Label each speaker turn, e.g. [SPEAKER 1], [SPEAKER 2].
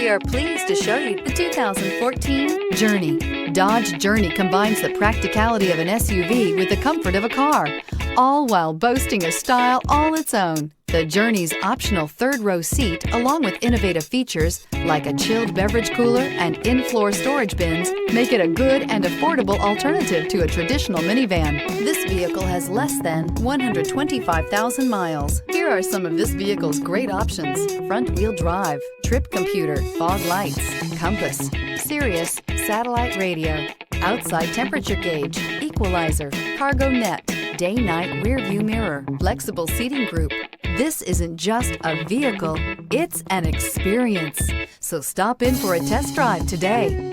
[SPEAKER 1] We are pleased to show you the 2014 Journey. Dodge Journey combines the practicality of an SUV with the comfort of a car, all while boasting a style all its own. The Journey's optional third-row seat, along with innovative features like a chilled beverage cooler and in-floor storage bins, make it a good and affordable alternative to a traditional minivan. This vehicle has less than 125,000 miles. Here are some of this vehicle's great options: front-wheel drive, trip computer, fog lights, compass, Sirius satellite radio, outside temperature gauge, equalizer, cargo net, day-night rear view mirror, flexible seating group. This isn't just a vehicle, it's an experience. So stop in for a test drive today.